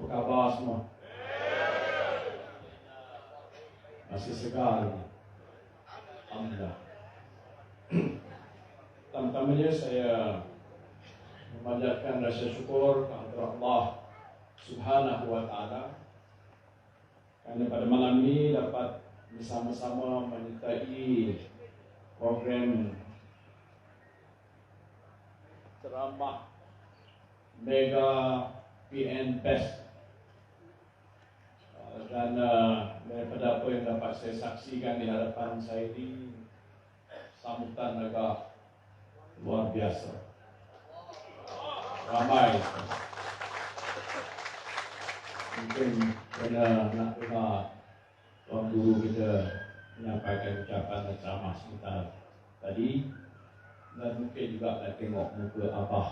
Apa khabar semua? Masih segar? Alhamdulillah. Pertama-tamanya saya memanjatkan rasa syukur kepada Allah Subhanahu wa Ta'ala kerana pada malam ini dapat bersama-sama menyertai program ceramah Mega PN Best. Dan daripada apa yang dapat saya saksikan di hadapan saya ini, sambutan agak luar biasa. Ramai. Mungkin kena nak dengar Tuan Guru kita menyampaikan ucapan dan ceramah sebentar tadi, dan mungkin juga nak tengok muka Abah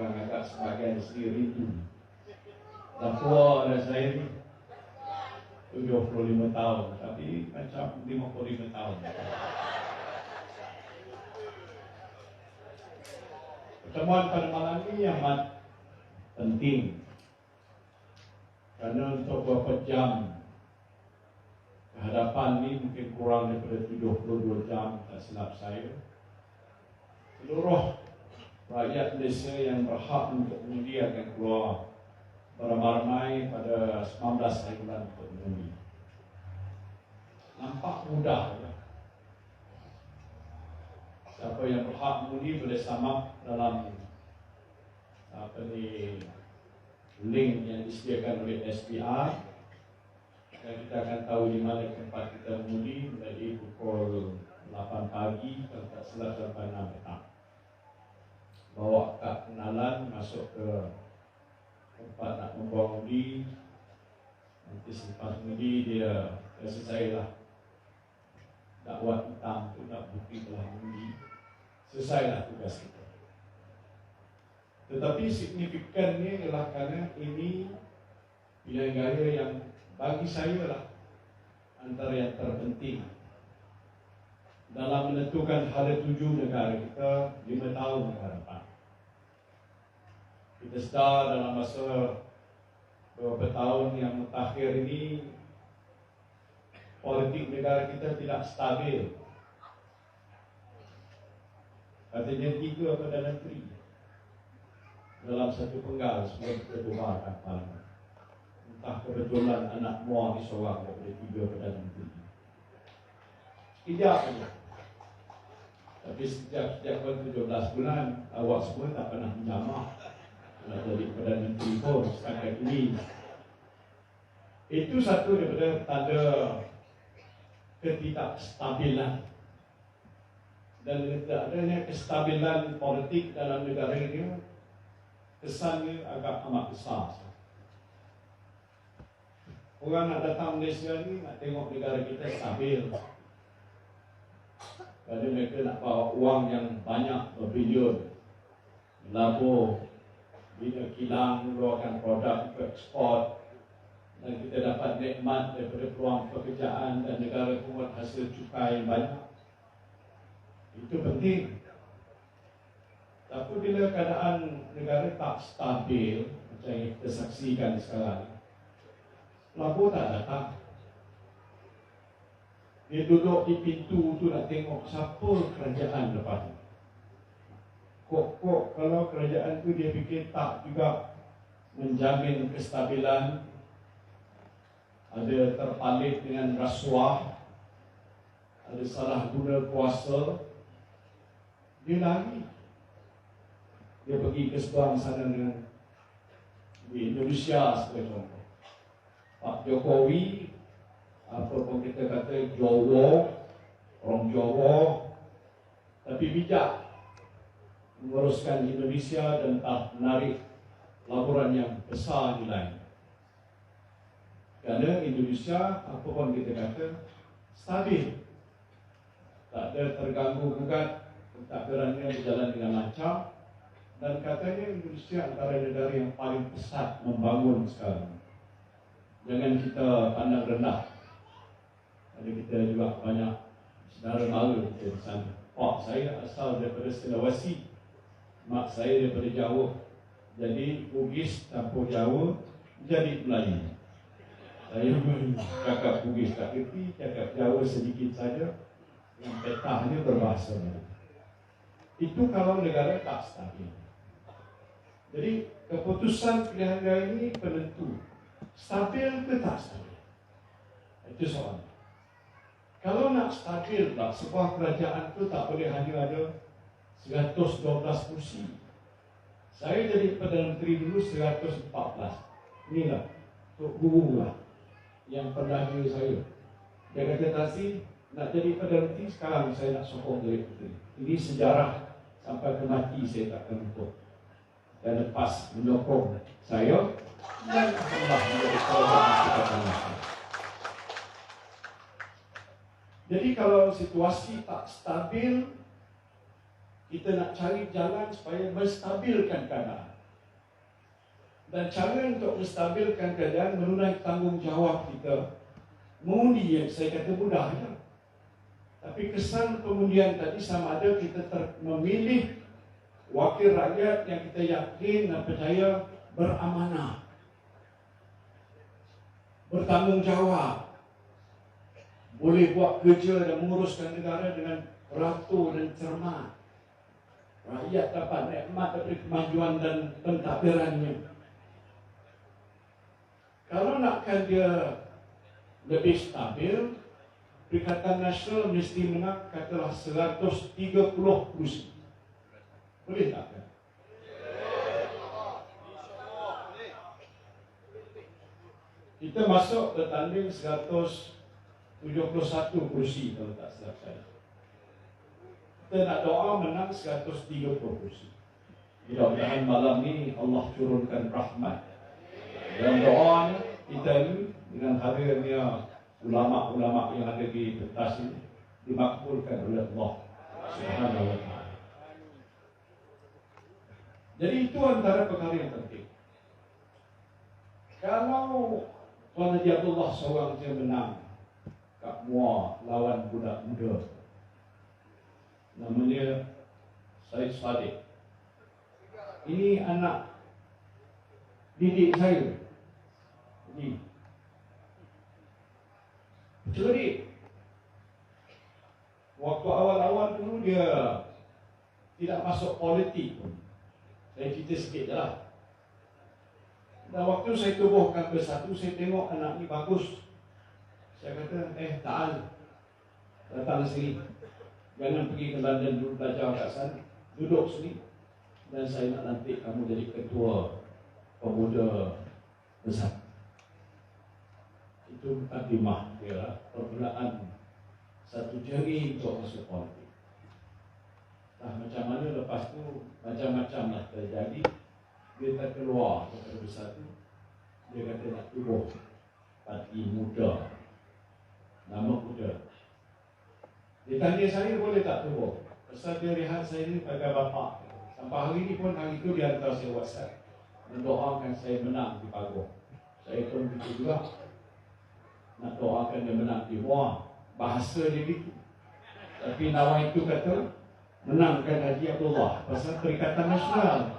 yang agak sebagian sendiri rindu. Dah tua dah saya ni 75 tahun, tapi macam 55 tahun. Pertemuan pada malam ini amat penting kerana untuk beberapa jam kehadapan ini mungkin kurang daripada 32 jam tak silap saya, seluruh rakyat Malaysia yang berhak untuk mengundi akan keluar beramai-ramai pada 19 hari bulan untuk mengundi. Nampak mudah ya? Siapa yang berhak mengundi boleh samak dalam link yang disediakan oleh SPR, dan kita akan tahu di mana tempat kita mengundi dari pukul 8 pagi kalau tak silap sampai 6 petang. Bawa kad kenalan masuk ke tempat nak membawa undi. Nanti selepas undi dia selesailah dakwah hitam tu, nak bukti telah undi, selesailah tugas kita. Tetapi signifikannya ialah kerana ini pilihan gaya yang bagi saya lah antara yang terpenting dalam menentukan hala tuju negara kita 5 tahun ke hadapan. Kita sedar dalam masa beberapa tahun yang mutakhir ini, politik negara kita tidak stabil. Katanya 3 Perdana Menteri dalam satu penggal sebelum kita bubarkan parlimen. Entah kebetulan anak muar di seorang daripada 3 Perdana Menteri. Sekejap saja. Tapi setiap 17 bulan awak semua tak pernah menjamah nak jadi Perdana Menteri pun setakat ini. Itu satu daripada tanda ketidakstabilan, dan tidak adanya kestabilan politik dalam negara ini kesannya agak amat besar. Orang nak datang Malaysia ni nak tengok negara kita stabil, kerana mereka nak bawa uang yang banyak berbilion, melabur, bila kilang mengeluarkan produk ekspor, dan kita dapat nikmat daripada peluang pekerjaan dan negara membuat hasil cukai yang banyak. Itu penting. Tapi bila keadaan negara tak stabil macam yang kita saksikan sekarang, pelabur tak datang. Dia duduk di pintu tu nak tengok siapa kerajaan lepas ni. Kok kalau kerajaan tu dia fikir tak juga menjamin kestabilan, ada terpalit dengan rasuah, ada salah guna kuasa, dia lari. Dia pergi ke seberang sana dengan di Indonesia sebagai contoh. Pak Jokowi, apa pun kita kata Jawa, orang Jawa, tapi bijak menguruskan Indonesia dan tak menarik laporan yang besar nilai. Kerana Indonesia, apa pun kita kata, stabil, tak ada terganggu gugat, pentadbirannya berjalan dengan lancar, dan katanya Indonesia antara negara yang paling pesat membangun sekarang. Jangan kita pandang rendah. Ada kita juga banyak saudara mara kita di sana. Pak saya asal daripada Sulawesi, mak saya daripada Jawa. Jadi Bugis campur Jawa jadi Melayu. Saya cakap Bugis tak kerti, cakap Jawa sedikit saja, yang petahnya berbahasa Melayu. Itu kalau negara tak stabil. Jadi keputusan pilihan raya ini penentu stabil ke tak stabil. Itu soalnya. Kalau nak stabil tak, sebuah kerajaan itu tak boleh hanya ada 112 kursi. Saya jadi Perdana Menteri dulu 114. Inilah Tok Guru lah yang pendahulu saya. Dia kata Tassi, nak jadi Perdana Menteri sekarang saya nak sokong jadi Menteri. Ini sejarah sampai ke mati saya takkan lupa. Dan lepas menyokong saya dan Allah menjadi korban. Jadi kalau situasi tak stabil, kita nak cari jalan supaya menstabilkan keadaan. Dan cara untuk menstabilkan keadaan menunai tanggungjawab kita. Mengundi yang saya kata mudah ya. Tapi kesan pengundian tadi sama ada kita memilih wakil rakyat yang kita yakin dan percaya beramanah, bertanggungjawab, boleh buat kerja dan menguruskan negara dengan teratur dan cermat. Rakyat dapat nikmat dari kemajuan dan pentadbirannya. Kalau nakkan dia lebih stabil, Perikatan Nasional mesti menang katalah 130 kursi. Boleh tak? Kita masuk bertanding 171 kursi kalau tak silap saya. Kita nak doa menang 130 kursi. Mudah-mudahan malam ni Allah turunkan rahmat. Dan doa kita ini dengan hadirnya ulama-ulama yang ada di pentas ini dimakbulkan oleh Allah Subhanahu wa taala. Jadi itu antara perkara yang penting. Kalau Tuan Haji Abdullah seorang dia menang kat Muar lawan budak muda namanya Syed Saddiq. Ini anak didik saya. Ini curi. Waktu awal-awal dulu dia tidak masuk politik pun. Saya cerita sikit je lah. Dan waktu saya tubuhkan bersatu, saya tengok anak ni bagus. Saya kata, Ta'al, datang sini. Jangan pergi ke London dulu belajar kat sana. Duduk sini. Dan saya nak lantik kamu jadi ketua pemuda besar. Itu mukadimah dia lah. Permulaan satu jari untuk masuk politik. Nah, macam mana lepas tu macam-macam lah terjadi. Dia tak keluar dari bersatu. Dia kata nak tubuh parti muda, nama muda. Dia tanya saya boleh tak tubuh. Pasal dia lihat saya ni pakai bapak. Sampai hari ni pun, hari tu dia hantar saya WhatsApp mendoakan saya menang di Pagoh. Saya pun begitu juga nak doakan dia menang di Muar. Bahasa dia gitu. Tapi Nawai itu kata menangkan Haji Abdullah pasal Perikatan Nasional.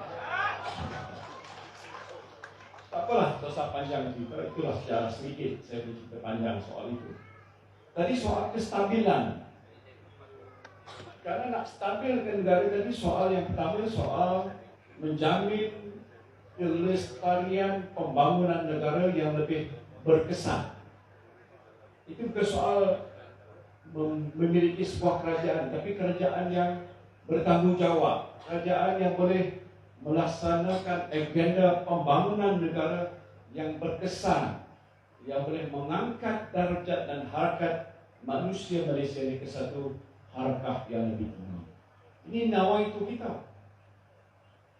Tak apalah, dosa panjang kita. Itulah secara sedikit saya bercerita panjang soal itu. Tadi soal kestabilan. Karena nak stabilkan negara tadi, soal yang pertama soal menjamin kelestarian pembangunan negara yang lebih berkesan. Itu bukan soal memiliki sebuah kerajaan, tapi kerajaan yang bertanggung jawab, kerajaan yang boleh melaksanakan agenda pembangunan negara yang berkesan, yang boleh mengangkat darjat dan harkat manusia Malaysia ini ke satu harkat yang lebih tinggi. Ini nawaitu kita.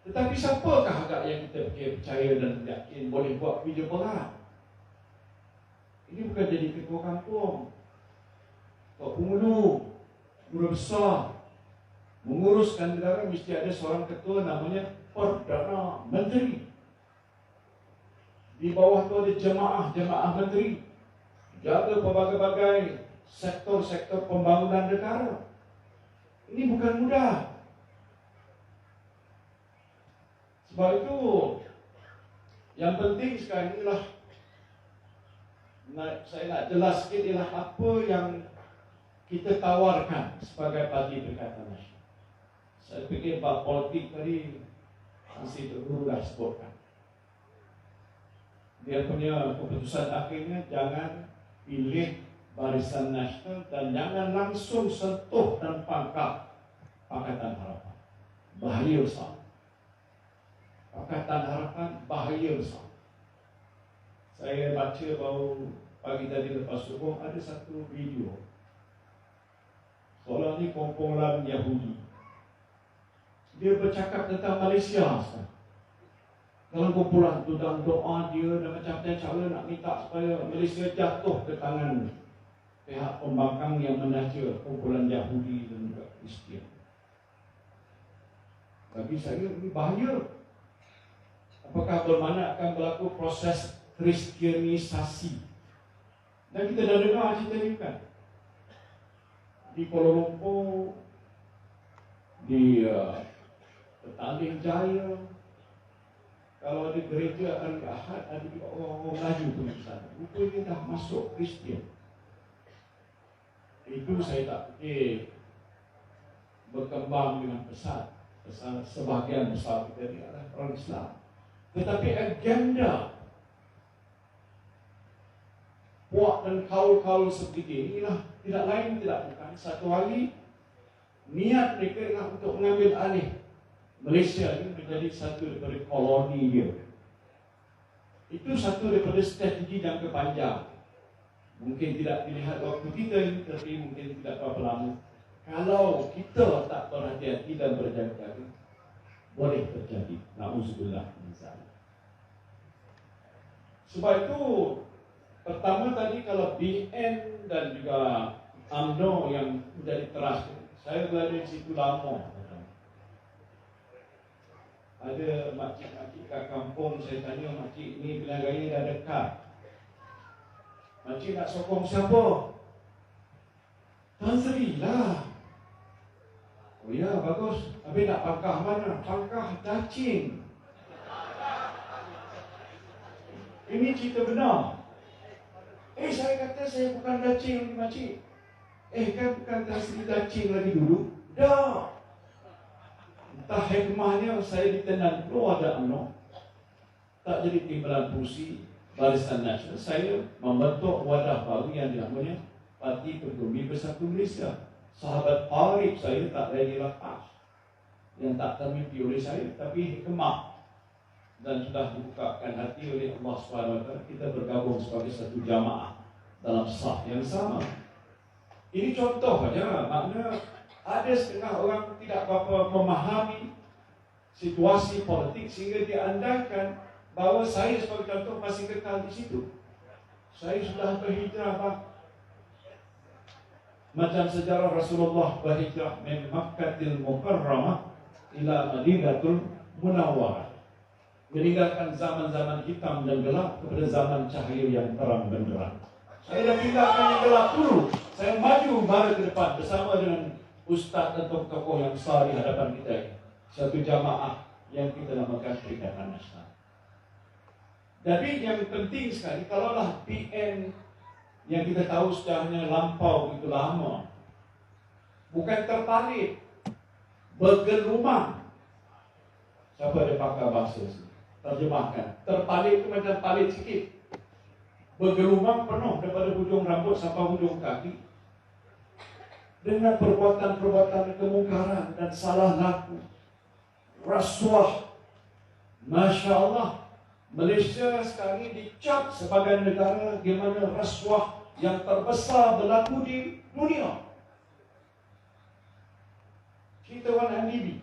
Tetapi siapakah agak yang kita percaya dan yakin boleh buat kerja berat? Ini bukan jadi ketua kampung, Tok Pengulu, guru besar. Menguruskan negara mesti ada seorang ketua namanya Perdana Menteri. Di bawah tu ada jemaah menteri. Jaga pelbagai-bagai sektor-sektor pembangunan negara. Ini bukan mudah. Sebab itu yang penting sekarang inilah saya nak jelas sikit ialah apa yang kita tawarkan sebagai Parti Perikatan Nasional. Saya fikir bab politik tadi mesti Guru dah sebutkan. Dia punya keputusan akhirnya jangan pilih Barisan Nasional dan jangan langsung sentuh dan pangkat Pakatan Harapan. Bahaya besar. Pakatan Harapan bahaya besar. Saya baca baru pagi tadi lepas subuh ada satu video. Seolah ni kumpulan Yahudi. Dia bercakap tentang Malaysia sekarang. Dalam kumpulan tu dalam doa dia dan macam-macam cara nak minta supaya Malaysia jatuh ke tangan pihak pembangkang yang menaja kumpulan Yahudi dan juga Kristian. Bagi saya ini bahaya. Apakah bermakna akan berlaku proses Kristianisasi? Dan kita dah dengar cerita ni kan, di Kuala Lumpur, di Petaling Jaya, kalau ada gereja hari Ahad, ada juga orang-orang Melayu pergi ke sana. Rupanya dah masuk Kristian. Itu saya tak fikir berkembang dengan pesat. Sebahagian besar kita ni adalah orang Islam. Tetapi agenda puak dan kaul-kaul seperti inilah tidak lain tidak bukan satu hari niat mereka adalah untuk mengambil alih Malaysia ini menjadi satu daripada koloni dia. Itu satu daripada strategi jangka panjang. Mungkin tidak dilihat waktu kita ini, tapi mungkin tidak berapa lama. Kalau kita tak berhati-hati dan berjaga-jaga, boleh terjadi. Na'udzubillah min zalik. Sebab itu pertama tadi kalau BN dan juga UMNO yang menjadi teras, saya berada di situ lama. Ada makcik-makcik kat kampung, saya tanya makcik ni pilihan raya dah dekat. Makcik nak sokong siapa? Tan Sri lah. Oh ya, bagus. Habis nak pangkah mana? Pangkah Dacing. Ini cerita benar. Saya kata saya bukan Dacing lagi makcik. Kan bukan Tan Sri Dacing lagi dulu. Dah. Entah hikmahnya saya ditenang keluar ada UMNO. Tak jadi timbalan fungsi Barisan Nasional. Saya membentuk wadah baru yang dinamanya Parti Pertumbuhan Bersatu Malaysia. Sahabat Arif saya tak lagi lepas. Yang tak termimpi oleh saya, tapi hikmah dan sudah dibukakan hati oleh Allah SWT. Kita bergabung sebagai satu jamaah dalam saf yang sama. Ini contoh saja. Maknanya ada setengah orang tidak berapa memahami situasi politik sehingga diandaikan bahawa saya sebagai contoh masih kekal di situ. Saya sudah berhijrah macam sejarah Rasulullah berhijrah min Makkahil Mukarramah ila Madinatul Munawwarah, meninggalkan zaman-zaman hitam dan gelap kepada zaman cahaya yang terang benderang. Saya dah tinggalkan yang gelap dulu. Saya maju baru ke depan bersama dengan ustaz dan tokoh-tokoh yang besar di hadapan kita. Satu jamaah yang kita namakan Perikatan Nasional. Jadi yang penting sekali, kalaulah PN yang kita tahu sejarahnya lampau begitu lama, bukan terpalit, bergelumang. Siapa ada pakar bahasa sini? Terjemahkan. Terpalit itu macam palit sikit. Bergelumang penuh daripada hujung rambut sampai hujung kaki, dengan perbuatan-perbuatan kemungkaran dan salah laku, rasuah. Masya Allah, Malaysia sekarang ini dicap sebagai negara di mana rasuah yang terbesar berlaku di dunia. Kita orang NDB.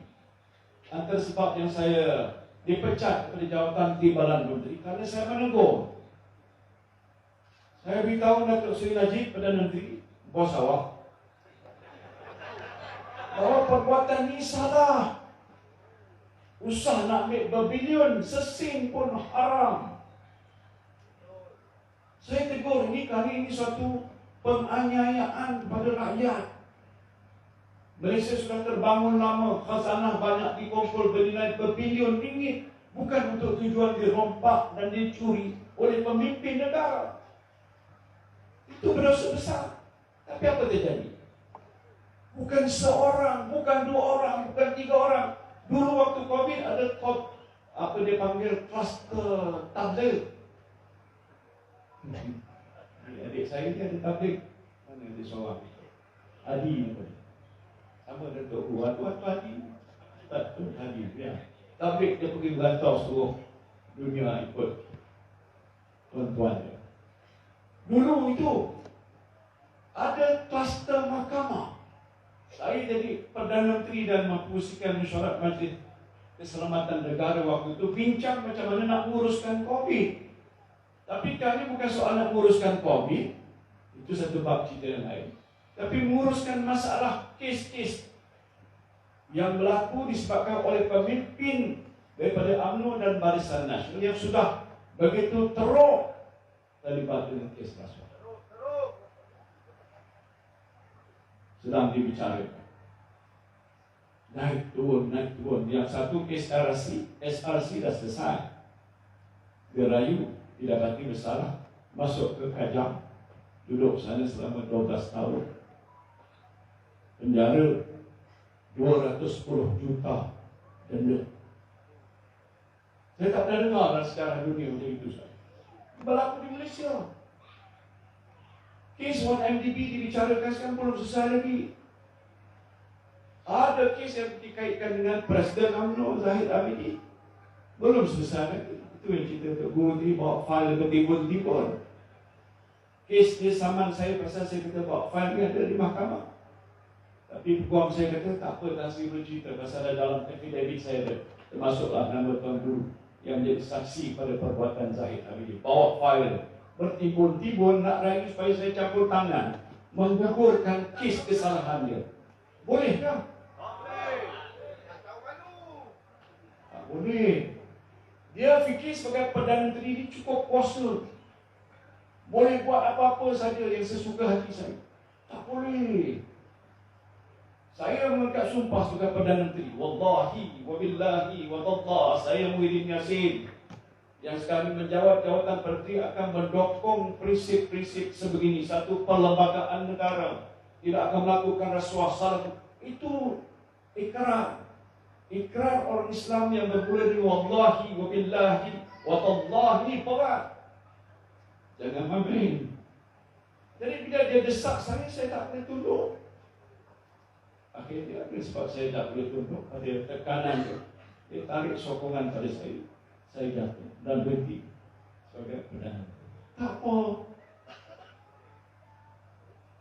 Antara sebab yang saya dipecat pada jawatan Timbalan Menteri kerana saya menegur. Saya beritahu Datuk Seri Najib Perdana Menteri, bos awak, bahawa perbuatan ini salah. Usah nak ambil berbilion, sesin pun haram. Saya tegur ini kerana ini suatu penganiayaan pada rakyat. Malaysia sudah terbangun lama, khazanah banyak dikumpul bernilai berbilion ringgit. bukan untuk tujuan dirompak dan dicuri oleh pemimpin negara. Itu berdosa besar. Tapi apa terjadi? Bukan seorang, bukan dua orang, bukan tiga orang. Dulu waktu COVID ada apa dia panggil kluster tabligh. Adik saya ni ada tabligh. Mana dia seorang? Adi ni pun. Sama Datuk Guru. Waktu Adi. Tak tu Adi. Ya. Tabligh dia pergi berantau seluruh dunia ikut tuan-tuan dia. Dulu itu ada kluster mahkamah. Saya jadi Perdana Menteri dan mempusikan mesyuarat Majlis Keselamatan Negara waktu itu bincang macam mana nak menguruskan COVID. Tapi kali bukan soal nak menguruskan COVID, itu satu bab cerita yang lain. Tapi menguruskan masalah kes-kes yang berlaku disebabkan oleh pemimpin daripada UMNO dan Barisan Nasional yang sudah begitu teruk terlibat dengan kes rasuah. Sedang dibicarakan. Naik turun. Yang satu kes SRC dah selesai. Dia rayu, didapati bersalah, masuk ke Kajang, duduk sana selama 12 tahun. Penjara 210 juta denda. Saya tak pernah dengar dalam sejarah dunia macam itu. Berlaku di Malaysia. Kes 1MDB dibicarakan sekarang belum selesai lagi. Ada kes yang dikaitkan dengan Presiden UMNO Zahid Hamidi, belum selesai lagi. Itu yang cerita Tok Guru tadi bawa fail bertimbun-timbun. Kes dia saman saya pasal saya kata bawa fail ni ada di mahkamah. Tapi peguam saya kata tak apa, tak saya bercerita pasal ada dalam affidavit saya ada. Termasuklah nama Tuan Guru yang menjadi saksi pada perbuatan Zahid Hamidi. Bawa fail bertimbun-timbun nak rayu supaya saya campur tangan menggugurkan kes kesalahan dia. Bolehkah? Tak boleh. Dia fikir sebagai Perdana Menteri ini cukup kuasa, boleh buat apa-apa saja yang sesuka hati saya. Tak boleh. Saya mengangkat sumpah sebagai Perdana Menteri, wallahi, wabillahi, watallah, saya Muhyiddin Yassin yang sekarang menjawab jawatan Menteri akan mendokong prinsip-prinsip sebegini. Satu, perlembagaan negara tidak akan melakukan rasuah salah. Itu ikrar orang Islam yang bermula dari wallahi, wabillahi, watallahi, berat. Jangan main. Jadi bila dia desak saya tak boleh tunduk. Akhirnya sebab saya tak boleh tunduk, ada tekanan dia tarik sokongan pada saya. Saya jatuh dan berhenti sebagai Perdana. Tak apa.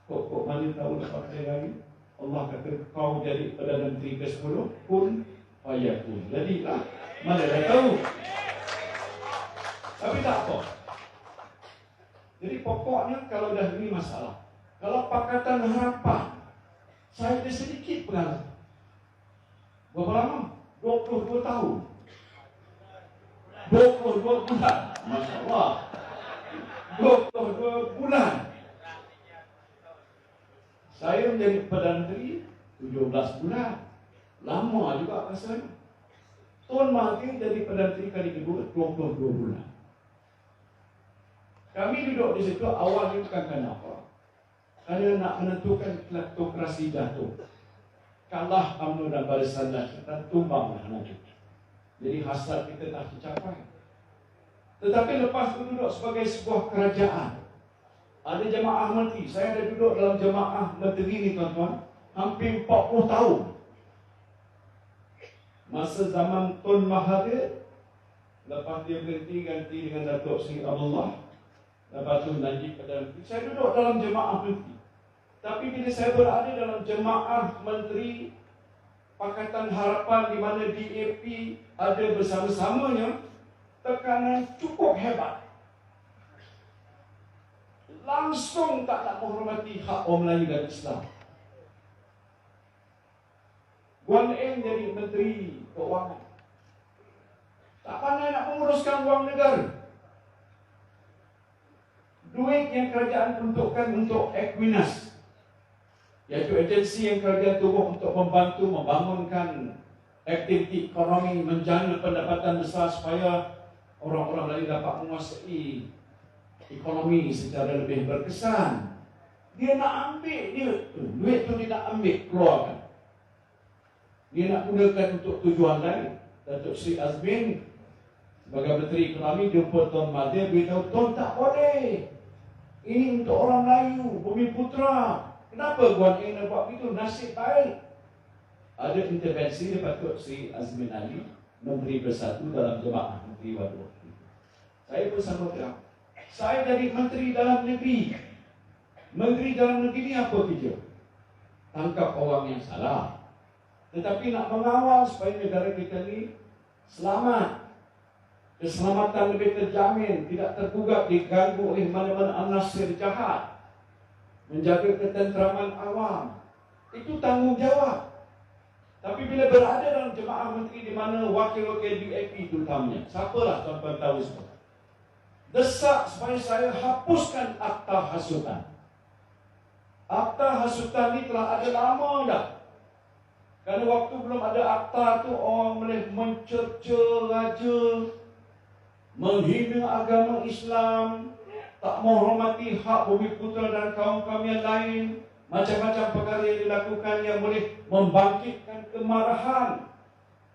Kok mana tahu lepas saya lagi? Allah kata kau jadi Perdana Menteri ke-10 kun fayakun. Jadilah. Mana dah tahu. Tapi tak apa. Jadi pokoknya kalau dah ini masalah. Kalau Pakatan Harapan, saya ada sedikit pengalaman. Berapa lama? 22 tahun. 22 bulan. Masya Allah. 22 bulan. Saya menjadi Perdana Menteri 17 bulan. Lama juga rasanya. Tun Mahathir jadi Perdana Menteri kali kedua 22 bulan. Kami duduk di situ awalnya bukan kenapa. Kerana nak menentukan kleptokrasi jatuh. Kalah UMNO dan Barisan Nasional, tumbanglah nanti. Jadi hasrat kita tak tercapai. Tetapi lepas itu duduk sebagai sebuah kerajaan. Ada jemaah menteri. Saya ada duduk dalam jemaah menteri ni tuan-tuan, hampir 40 tahun. Masa zaman Tun Mahathir, lepas dia berhenti ganti dengan Datuk Seri Abdullah, lepas tu Najib Perdana Menteri. Saya duduk dalam jemaah menteri. Tapi bila saya berada dalam jemaah menteri Pakatan Harapan di mana DAP ada bersama-samanya, tekanan cukup hebat. Langsung tak nak menghormati hak orang Melayu dan Islam. Guan Eng jadi Menteri Keuangan. Tak pandai nak menguruskan wang negara. Duit yang kerajaan peruntukkan untuk Equinas, iaitu agensi yang kerajaan tubuh untuk membantu membangunkan aktiviti ekonomi, menjana pendapatan besar supaya orang-orang lain dapat menguasai ekonomi secara lebih berkesan. Dia nak ambil duit tu, dia nak ambil, keluarkan. Dia nak gunakan untuk tujuan lain. Datuk Seri Azmin sebagai Menteri Ekonomi jumpa Tuan Mahathir, beritahu, Tuan tak boleh. Ini untuk orang Melayu, Bumi Putra. Kenapa Guan Eng nak buat begitu? Nasib baik ada intervensi daripada Datuk Seri Azmin Ali, Menteri Bersatu dalam Jemaah Menteri Waduk. Saya pun sama bilang, saya jadi Menteri Dalam Negeri. Menteri Dalam Negeri ni apa kerja? Tangkap orang yang salah, tetapi nak mengawal supaya negara kita ni selamat, keselamatan lebih terjamin, tidak tergugat, diganggu oleh mana-mana anasir jahat, menjaga ketenteraman awam. Itu tanggungjawab. Tapi bila berada dalam jemaah menteri di mana wakil-wakil DAP terutamanya, siapalah tuan-tuan tahu semua, desak supaya saya hapuskan akta hasutan. Akta hasutan ni telah ada lama dah. Kerana waktu belum ada akta tu, orang boleh mencerca raja, menghina agama Islam, tak menghormati hak Bumi Putra dan kaum-kaum yang lain. Macam-macam perkara yang dilakukan yang boleh membangkitkan kemarahan.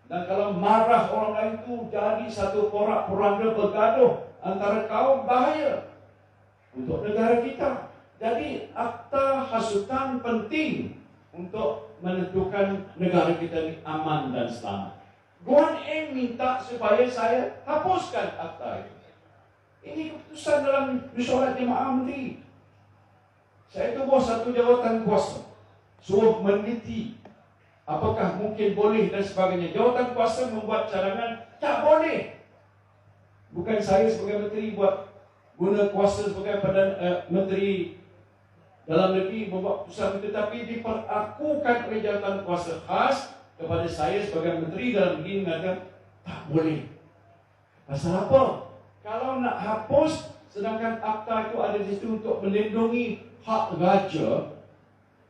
Dan kalau marah orang lain itu jadi satu porak-poranda bergaduh antara kaum, bahaya untuk negara kita. Jadi akta hasutan penting untuk menentukan negara kita ini aman dan selamat. Guan Eng minta supaya saya hapuskan akta itu. Ini keputusan dalam mesyuarat jemaah menteri. Saya tubuh satu jawatan kuasa, suruh meneliti apakah mungkin boleh dan sebagainya. Jawatan kuasa membuat cadangan, tak boleh. Bukan saya sebagai menteri buat guna kuasa sebagai menteri dalam negeri membuat keputusan itu, tapi diperakukan oleh jawatan kuasa khas kepada saya sebagai menteri dalam negeri mengatakan tak boleh. Pasal apa? Kalau nak hapus, sedangkan akta itu ada di situ untuk melindungi hak raja,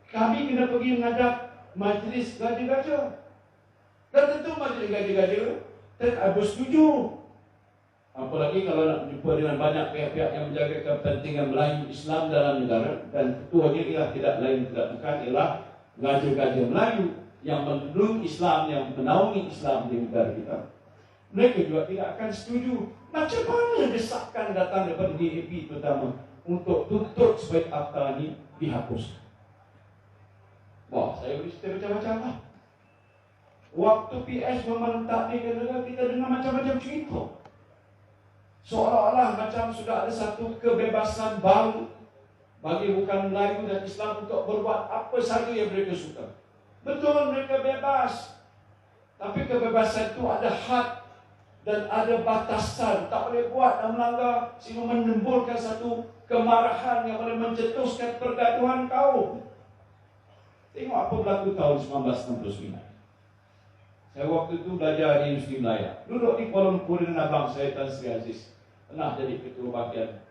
kami kena pergi menghadap majlis raja-raja. Dan tentu majlis raja-raja tak bersetuju. Apalagi kalau nak berjumpa dengan banyak pihak-pihak yang menjaga kepentingan Melayu Islam dalam negara, dan ketuanya ialah tidak lain tidak bukan ialah raja-raja Melayu yang menelung Islam, yang menaungi Islam di negara kita. Mereka juga tidak akan setuju. Macam mana desakan datang daripada DAP pertama untuk tuntut supaya akta ini dihapuskan? Wah, saya boleh cerita macam-macam lah. Waktu PS mementadbirkan negara, kita dengar macam-macam cerita. Seolah-olah macam sudah ada satu kebebasan baru bagi bukan Melayu dan Islam untuk berbuat apa saja yang mereka suka. Betul, mereka bebas. Tapi kebebasan itu ada had dan ada batasan. Tak boleh buat dan melanggar sehingga menimbulkan satu kemarahan yang boleh mencetuskan pergaduhan kaum. Tengok apa berlaku tahun 1969. Saya waktu itu belajar di Universiti Melaya. Duduk di Kuala Lumpur dengan abang saya, Tan Sri Aziz. Pernah jadi ketua bahagian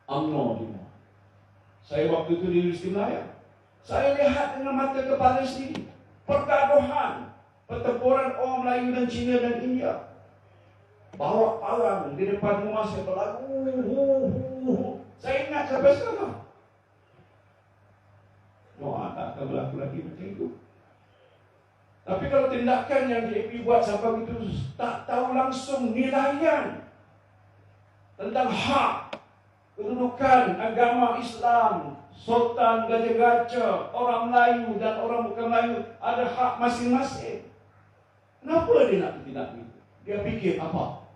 UMNO di mana. Saya waktu itu di Universiti Melaya. Saya lihat dengan mata kepala sendiri pergaduhan, pertempuran orang Melayu dan Cina dan India. Bawa parang di depan rumah saya berlagu. Saya ingat sampai sekarang. Doa tak akan berlaku lagi macam itu. Tapi kalau tindakan yang DAP buat sampai itu, tak tahu langsung nilaian tentang hak kedudukan agama Islam, Sultan, Gajah-Gajah, orang Melayu dan orang bukan Melayu ada hak masing-masing. Kenapa dia nak bertindak begitu? Dia fikir apa?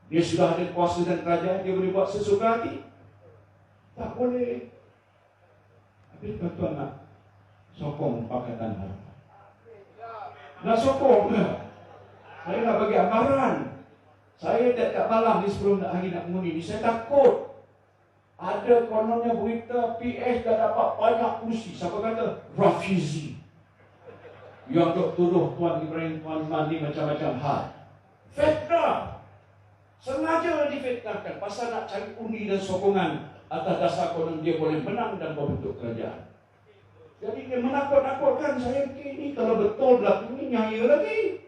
Dia sudah ada kuasa dan kerajaan, dia boleh buat sesuka hati? Tak boleh. Tapi tuan-tuan nak sokong Pakatan Harapan. Nak sokong ke? Saya nak bagi amaran. Saya tiap-tiap malam ni sebelum hari nak mengundi ni, saya takut. Ada kononnya berita PS dah dapat banyak kursi. Siapa kata? Rafizi. Yang dok tuduh Tuan Ibrahim, Tuan Mandi macam-macam hal. Fitnah. Sengaja difitnahkan pasal nak cari undi dan sokongan atas dasar konon dia boleh menang dan membentuk kerajaan. Jadi dia menakut-nakutkan saya ini. Kalau betul berlaku ini, nyaya lagi.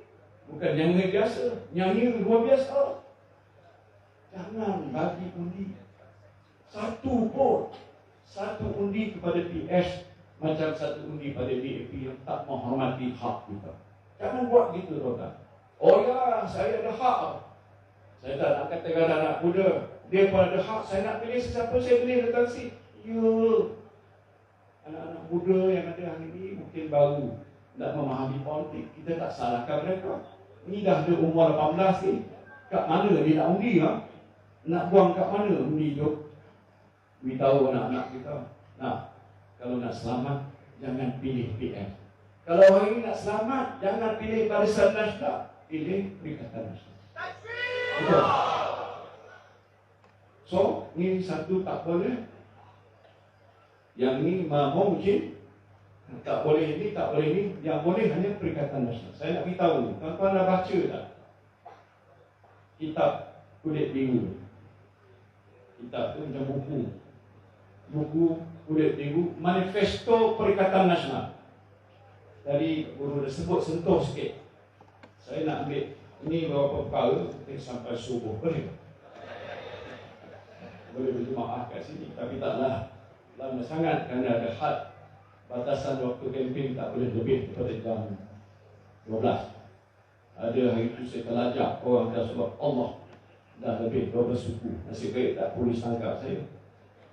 Bukan nyanyi biasa, nyanyi luar biasa. Jangan bagi undi satu pun, satu undi kepada PS macam satu undi pada DAP yang tak menghormati hak kita. Jangan buat gitu, tuan. Oh ya, saya ada hak. Saya tak nak katakan anak muda, dia pun ada hak. Saya nak pilih sesiapa, saya pilih Datuk Sri. You, anak-anak muda yang ada hari ini mungkin baru nak memahami politik. Kita tak salahkan mereka. Ini dah ada umur 18 ni. Kat mana dia nak undi? Nak buang kat mana undi tu? Beritahu anak-anak kita. Nah, kalau nak selamat, jangan pilih PM. Kalau hari ini nak selamat, jangan pilih Barisan Nasional, pilih Perikatan Nasional. Betul. So, ni satu tak boleh. Yang ni mungkin tak boleh ni, tak boleh ni. Yang boleh hanya Perikatan Nasional. Saya nak beritahu ni, tuan-tuan dah baca tak kitab Kulit Biru? Kitab tu macam buku Kulit Biru, Manifesto Perikatan Nasional. Tadi guru dah sebut sentuh sikit. Saya nak ambil ini beberapa perkara sampai subuh. Boleh berjemaah kat sini, tapi taklah lama sangat kerana ada had batasan waktu kempen, tak boleh lebih daripada jam 12. Ada hari itu saya terlajak orang dah sebab Allah dah lebih 12 suku. Nasib baik tak polis tangkap saya.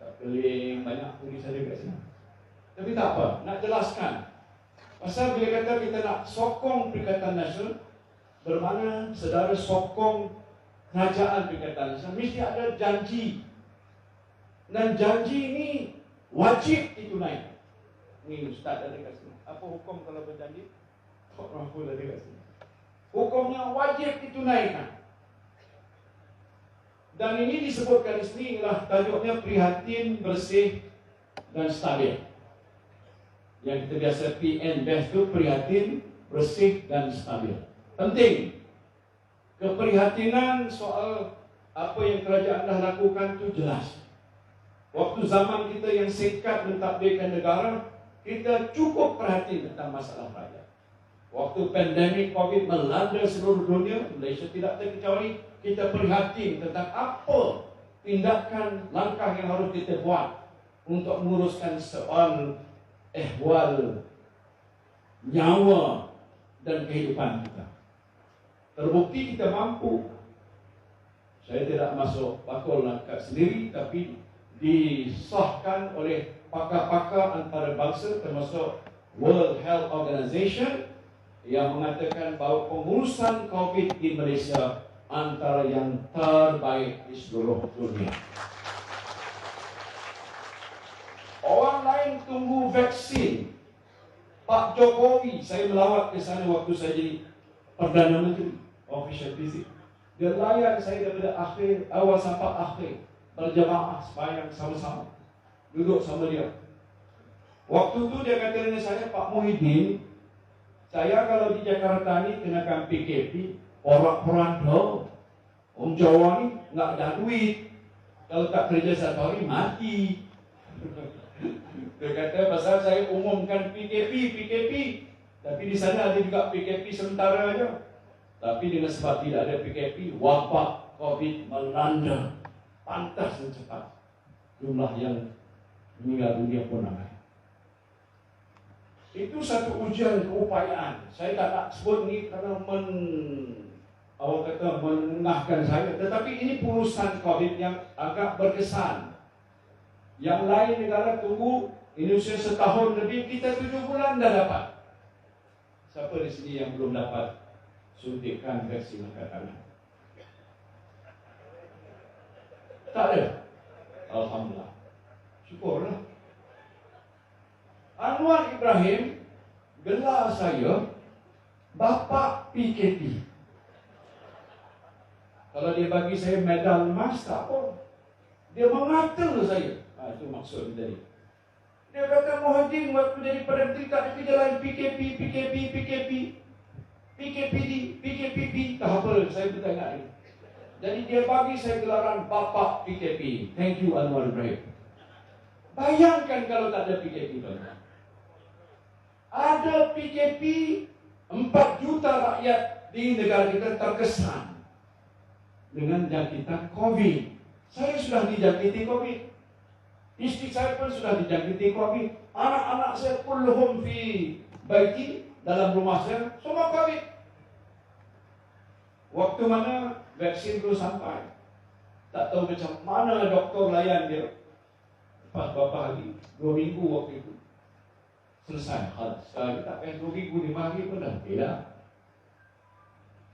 Tak peling banyak polis ada kat sini. Tapi tak apa, nak jelaskan. Pasal bila kata kita nak sokong Perikatan Nasional, bermakna saudara sokong kerajaan Perikatan Nasional, mesti ada janji. Dan janji ini wajib ditunaikan. Ini Ustaz ada kat sini. Apa hukum kalau berjanji? Tok Rahul ada kat sini. Hukumnya wajib ditunaikan. Dan ini disebutkan di sini ialah tajuknya prihatin, bersih dan stabil. Yang kita biasa PNBES itu prihatin, bersih dan stabil. Penting. Keprihatinan soal apa yang kerajaan dah lakukan itu jelas. Waktu zaman kita yang singkat mentadbirkan negara, kita cukup perhatian tentang masalah rakyat. Waktu pandemik COVID melanda seluruh dunia, Malaysia tidak terkecuali, kita perhatian tentang apa tindakan, langkah yang harus kita buat untuk menguruskan soal ehwal nyawa dan kehidupan kita. Terbukti kita mampu. Saya tidak masuk bakul langkah sendiri, tapi disahkan oleh pakar-pakar antarabangsa termasuk World Health Organization yang mengatakan bahawa pengurusan COVID di Malaysia antara yang terbaik di seluruh dunia. Orang lain tunggu vaksin. Pak Jokowi, saya melawat ke sana waktu saya jadi Perdana Menteri, official visit. Dia layan saya daripada awal sampai akhir, berjemaah sembahyang sama-sama, duduk sama dia. Waktu tu dia kata dengan saya, Pak Muhyiddin, saya kalau di Jakarta ni kenakan PKP, porak-poranda. Orang Jawa ni tak ada duit. Kalau tak kerja satu hari, mati. Dia kata, pasal saya umumkan PKP. Tapi di sana ada juga PKP sementara aja. Tapi dengan sebab tidak ada PKP, wabak COVID melanda. Pantas dan cepat. Jumlah yang meninggal dunia pun ramai. Itu satu ujian keupayaan. Saya tak nak sebut ni kerana menengahkan saya. Tetapi ini urusan COVID yang agak berkesan. Yang lain negara tunggu, Indonesia setahun lebih, kita 7 bulan dah dapat. Siapa di sini yang belum dapat suntikan vaksin angkatan? Tak ada. Alhamdulillah. Syukurlah. Anwar Ibrahim gelar saya Bapak PKP. Kalau dia bagi saya medal emas, tak apa. Dia mengata saya. Itu maksud dia tadi. Dia kata, Muhyiddin waktu jadi Perdana Menteri tak ada kerja lain, PKP, tak apa, saya bertanya ini. Jadi dia bagi saya gelaran Bapak PKP. Thank you Anwar Ibrahim. Bayangkan kalau tak ada PKP. Ada PKP, 4 juta rakyat di negara kita terkesan dengan jangkitan COVID. Saya sudah dijangkiti COVID. Istri saya pun sudah dijangkiti COVID. Anak-anak saya kulluhum fi baiti, dalam rumah saya semua COVID. Waktu mana vaksin belum sampai, tak tahu macam mana doktor layan dia. Lepas berapa hari, 2 minggu waktu itu selesai. Sekarang tak payah 2 minggu, 5 hari pun dah beda.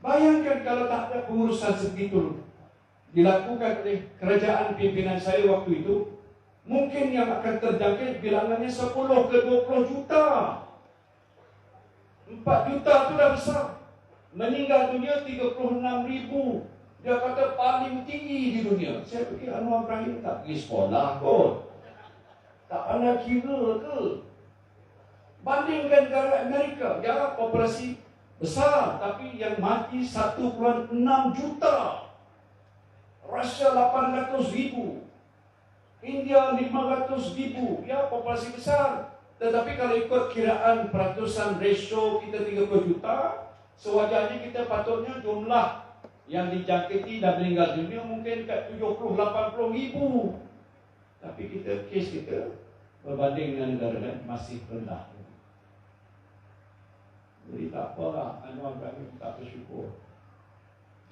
Bayangkan kalau tak ada pengurusan segitu dilakukan oleh kerajaan pimpinan saya waktu itu, mungkin yang akan terjangkit bilangannya 10 ke 20 juta. 4 juta itu dah besar. Meninggal dunia 36,000. Dia kata paling tinggi di dunia. Saya fikir Anwar Ibrahim tak pergi sekolah kot, tak pandai kira ke. Bandingkan negara Amerika, ya populasi besar, tapi yang mati 1,6 juta. Rusia 800,000, India 500,000. Ya populasi besar, tetapi kalau ikut kiraan peratusan ratio kita 30 juta, sewajarnya kita patutnya jumlah yang dijangkiti dan meninggal dunia mungkin kat 70-80,000. Tapi kes kita berbanding dengan negara lain masih rendah. Jadi tak apalah, Anwar Ibrahim tak bersyukur.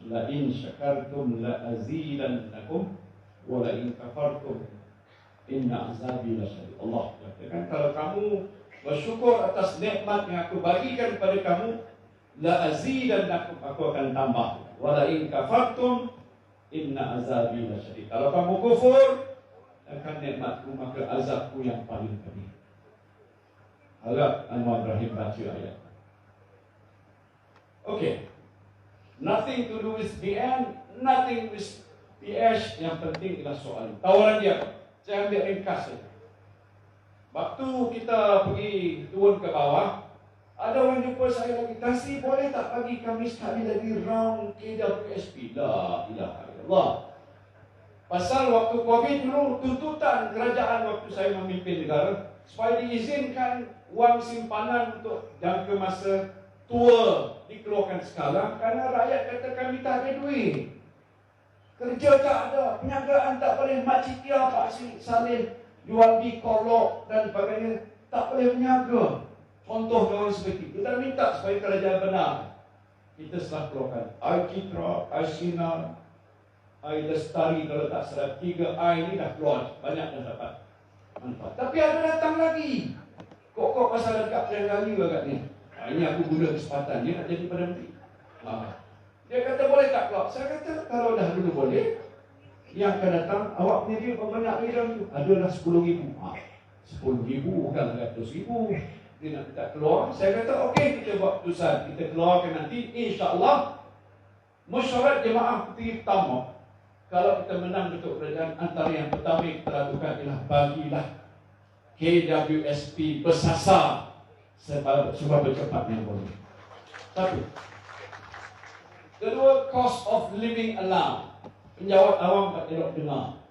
La in syakartum la azidannakum wa la in kafartum inna azabi lasyadid. Allah katakan, kalau kamu bersyukur atas nikmat yang aku bagikan kepada kamu, la azidannakum, aku akan tambah. Wa la in kafartum inna azabi lasyadid. Kalau kamu kufur akan nikmatku, maka azabku yang paling pedih. Harap Anwar Ibrahim baca ayat. Okay, nothing to do with BN, nothing with PS. Yang penting adalah soal tawaran dia. Saya ambil ringkas saja. Waktu kita pergi turun ke bawah, ada orang jumpa saya lagi, Tasri boleh tak bagi kami sekali lagi round KWSP? La ilaha illallah. Pasal waktu COVID dulu, tuntutan kerajaan waktu saya memimpin negara supaya diizinkan wang simpanan untuk jangka masa tua dikeluarkan sekarang, karena rakyat kata kami tak ada duit, kerja tak ada, perniagaan tak boleh, Makcik Tia, Pak Saleh jual kolok dan sebagainya, tak boleh berniaga. Contoh orang seperti kita minta supaya kerajaan benar. Kita setelah keluarkan iCitra, iSinar, iLestari, kalau tak salah 3 I ini dah keluar, banyak dah dapat manfaat. Tapi ada datang lagi kok pasal dekat Terengganu agak ni. Ini aku guna kesempatan dia nak jadi Perdana Menteri. Dia kata boleh tak keluar? Saya kata kalau dah dulu boleh, yang akan datang awak punya dia banyak lagi dalam tu. Adalah 10,000. 10,000 bukan 100,000. Dia nak tak keluar. Saya kata okey, kita buat keputusan, kita keluarkan nanti, insya-Allah. Mesyuarat jemaah putih pertama, kalau kita menang untuk kerajaan, antara yang pertama yang kita lakukan ialah bagilah KWSP bersasar sebab bercepatnya boleh. Satu. Kedua, cost of living allowance. Penjawat awam tak elok dengar.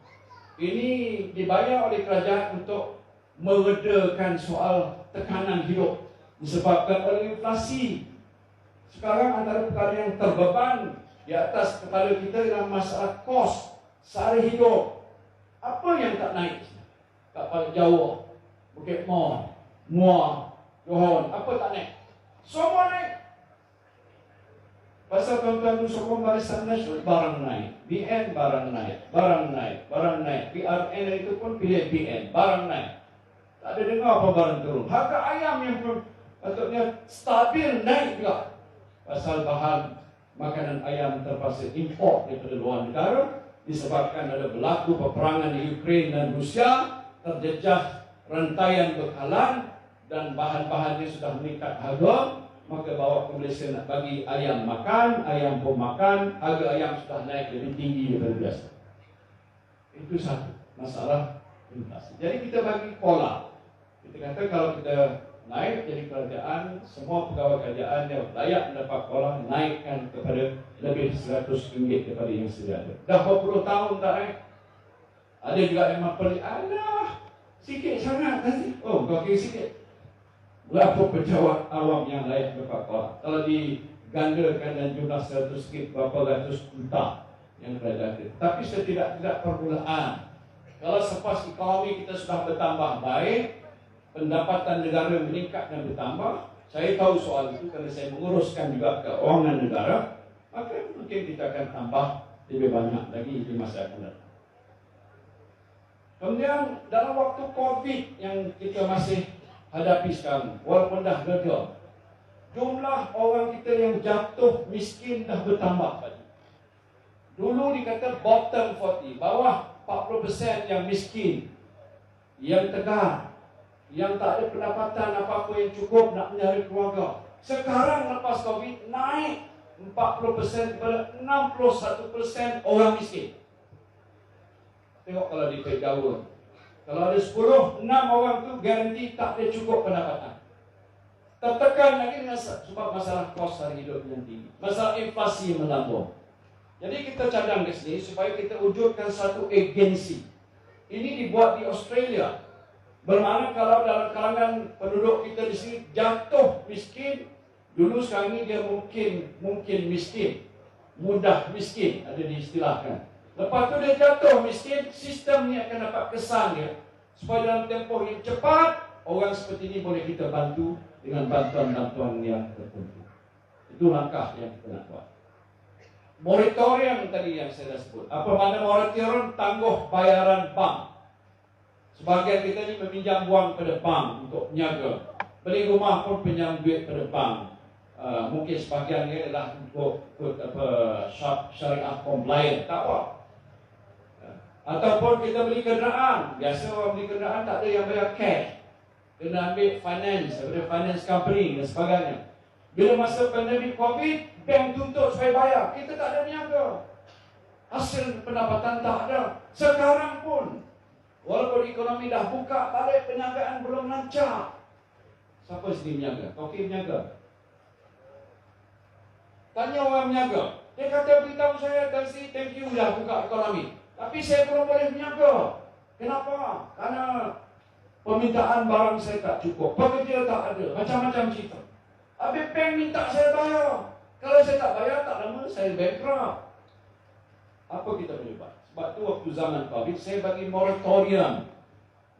Ini dibayar oleh kerajaan untuk meredakan soal tekanan hidup disebabkan oleh inflasi. Sekarang antara perkara yang terbeban di atas kepala kita dalam masalah kos sehari hidup. Apa yang tak naik? Kapal Jawa, Bukit Mor, Muar, Johor, apa tak naik? Semua naik. Pasal tuan-tuan sokong Barisan Nasional, barang naik. BN barang naik, barang naik, barang naik. PRN itu pun pilih BN, barang naik. Tak ada dengar apa barang turun. Harga ayam yang patutnya stabil naik juga. Pasal bahan makanan ayam terpaksa import daripada luar negara disebabkan ada berlaku peperangan di Ukraine dan Rusia, terjejah rantaian bekalan dan bahan-bahannya sudah meningkat harga, maka bawa ke Malaysia nak bagi ayam makan, ayam pun makan, harga ayam sudah naik lebih tinggi daripada biasa. Itu satu masalah inflasi. Jadi kita bagi pola. Kita kata kalau kita naik jadi kerajaan, semua pegawai kerajaan yang layak mendapat pola naikkan kepada lebih RM100 daripada yang sedia ada. Dah berpuluh tahun tak naik. Ada juga yang mempelih, alah sikit sangat nanti. Oh, kau kira sikit. Berapa pejabat awam yang layak mendapat pola? Kalau di gandakan dan jumlah 100 ringgit berapa ratus juta yang berada. Tapi setidak-tidak permulaan, kalau selepas ekonomi kita sudah bertambah baik, pendapatan negara meningkat dan bertambah, saya tahu soal itu kerana saya menguruskan juga keuangan negara, maka mungkin kita akan tambah lebih banyak lagi di masa akan datang. Kemudian dalam waktu COVID yang kita masih hadapi sekarang, walaupun dah reda, jumlah orang kita yang jatuh miskin dah bertambah lagi. Dulu dikata bottom 40, bawah 40% yang miskin, yang tegar, yang tak ada pendapatan apa-apa yang cukup nak mencari keluarga. Sekarang lepas COVID naik 40% kepada 61% orang miskin. Tengok kalau di Jawa, kalau ada 10, 6 orang tu garanti tak ada cukup pendapatan. Tertekan lagi dengan sebab masalah kos harga hidup yang tinggi, masalah inflasi yang melambung. Jadi kita cadang ke sini supaya kita wujudkan satu agensi. Ini dibuat di Australia. Bermakna kalau dalam kalangan penduduk kita di sini jatuh miskin, dulu sekarang ini dia mungkin miskin, mudah miskin, ada diistilahkan. Lepas tu dia jatuh miskin, sistem ni akan dapat kesan dia supaya dalam tempoh yang cepat orang seperti ini boleh kita bantu dengan bantuan-bantuan yang tertentu. Itu langkah yang kita nak buat. Moratorium tadi yang saya dah sebut. Apa makna moratorium? Tangguh bayaran bank. Sebahagian kita ni meminjam wang pada bank untuk niaga. Beli rumah pun pinjam duit pada bank. Mungkin sebahagian ni adalah untuk syariah compliant. Tak apa. Ataupun kita beli kenderaan. Biasa orang beli kenderaan tak ada yang bayar cash. Kena ambil finance daripada finance company dan sebagainya. Bila masa pandemik COVID, bank tuntut supaya bayar. Kita tak ada niaga. Hasil pendapatan tak ada. Sekarang pun, walaupun ekonomi dah buka balik, perniagaan belum lancar. Siapa sini berniaga? Kau okey berniaga? Tanya orang berniaga. Dia kata beritahu saya, Tansi, thank you dah buka ekonomi. Tapi saya belum boleh berniaga. Kenapa? Karena permintaan barang saya tak cukup. Pekerja tak ada. Macam-macam cerita. Habis bank minta saya bayar. Kalau saya tak bayar, tak lama saya bankrupt. Apa kita boleh buat? Sebab tu waktu zaman COVID, saya bagi moratorium.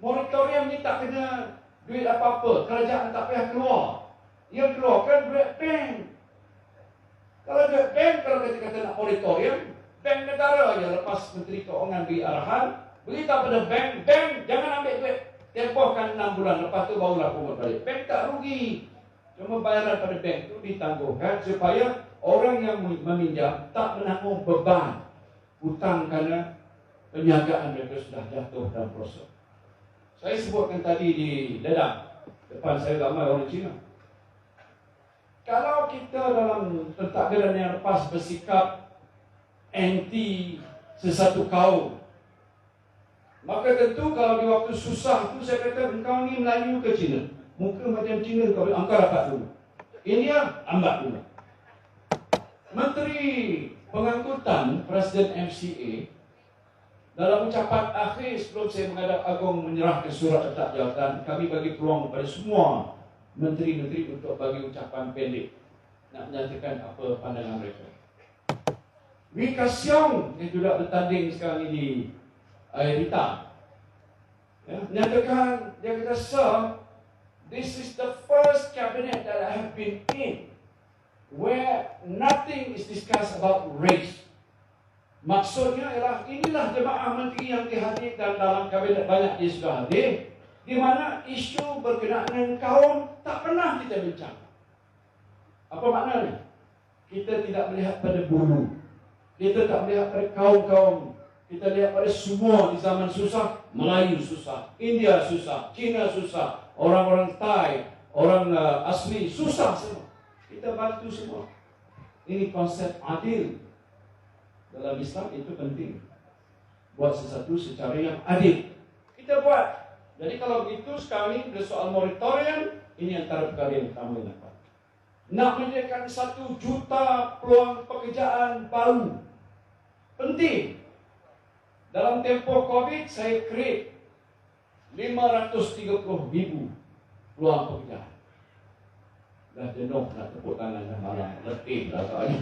Moratorium ni tak kena duit apa-apa. Kerajaan tak payah keluar. Ia keluarkan duit bank. Kalau duit bank, kalau kita kata nak moratorium, bank negara je lepas Menteri Keuangan beri arahan, beritahu pada bank, jangan ambil duit. Tempohkan 6 bulan, lepas tu barulah pungut balik. Bank tak rugi. Cuma bayaran pada bank itu ditangguhkan supaya orang yang meminjam tak menanggung beban hutang kerana perniagaan mereka sudah jatuh dalam proses. Saya sebutkan tadi di Ledang, depan saya ramai orang Cina. Kalau kita dalam pentadbiran yang lepas bersikap anti sesuatu kaum, maka tentu kalau di waktu susah tu saya kata engkau ni Melayu ke Cina? Muka macam Cina, engkau rapat dulu. India, ambat dulu. Menteri Pengangkutan Presiden MCA dalam ucapan akhir sebelum saya menghadap Agong menyerahkan surat letak jawatan, kami bagi peluang kepada semua menteri-menteri untuk bagi ucapan pendek nak menyatakan apa pandangan mereka. Wee Ka Siong yang juga bertanding sekarang ini di Air Hitam, menyatakan, dia kata, "Sir, this is the first cabinet that I have been in where nothing is discussed about race." Maksudnya ialah inilah jemaah menteri yang dihadir dan dalam kabinet banyak dia sudah hadir, di mana isu berkenaan dengan kaum tak pernah kita bincang. Apa maknanya? Kita tidak melihat pada bulu. Kita tak melihat pada kaum-kaum. Kita lihat pada semua di zaman susah. Melayu susah, India susah, Cina susah, orang-orang Thai, orang asli susah semua. Kita bantu semua. Ini konsep adil. Dalam Islam itu penting. Buat sesuatu secara yang adil. Kita buat. Jadi kalau begitu sekarang ini ada soal moratorium, ini antara perkara yang pertama yang dapat. Nak menyediakan 1 juta peluang pekerjaan baru. Penting. Dalam tempoh COVID, saya create 530,000 peluang pekerjaan. Dah jenuh nak tepuk tangan dah malam. Letih lah soalnya.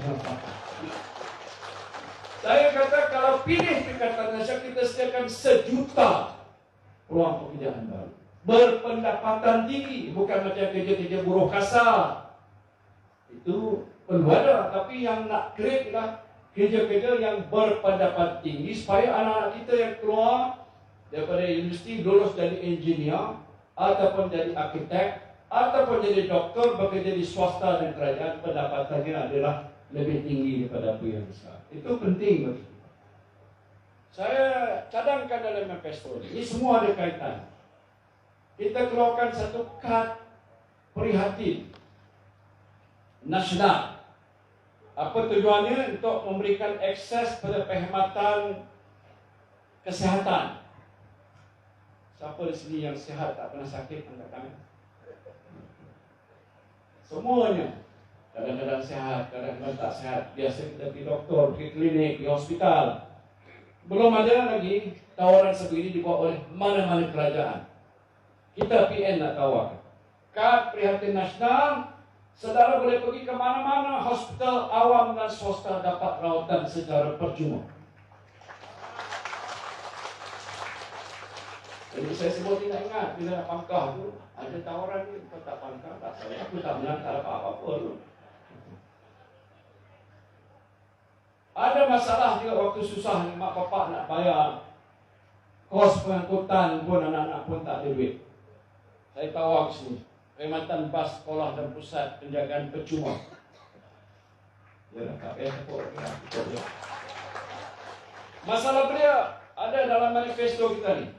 Saya kata kalau pilih Perikatan Nasional, kita sediakan 1 juta peluang pekerjaan baru. Berpendapatan tinggi, bukan macam kerja-kerja buruh kasar. Itu perlu ada, tapi yang nak create lah kerja-kerja yang berpendapatan tinggi supaya anak-anak kita yang keluar daripada universiti lulus jadi engineer ataupun jadi arkitek ataupun jadi doktor, bekerja di swasta dan kerajaan, pendapatannya adalah lebih tinggi daripada apa yang besar. Itu penting bagi kita. Saya cadangkan dalam manifesto ini semua ada kaitan. Kita keluarkan satu kad prihatin nasional. Apa tujuannya? Untuk memberikan akses pada perkhidmatan kesihatan. Siapa di sini yang sihat tak pernah sakit angkat tangan? Semuanya. Kadang-kadang sihat, kadang-kadang tak sihat. Biasa kita pergi doktor, pergi klinik, pergi hospital. Belum ada lagi tawaran sebegini dibuat oleh mana-mana kerajaan. Kita PN nak tawarkan kad prihatin nasional. Saudara boleh pergi ke mana-mana, hospital awam dan swasta dapat rawatan secara percuma. Jadi saya sebut tidak ingat bila nak pangkah tu ada tawaran ni, kau tak pangkah tak saya, aku tak menang, tak dapat apa-apa tu. Ada masalah juga waktu susah ni, mak bapak nak bayar kos pengangkutan pun, anak-anak pun tak ada duit. Saya tawar ke sini, perkhidmatan bas sekolah dan pusat penjagaan percuma. Ya, tak payah tepuk. Masalah belia ada dalam manifesto kita ni.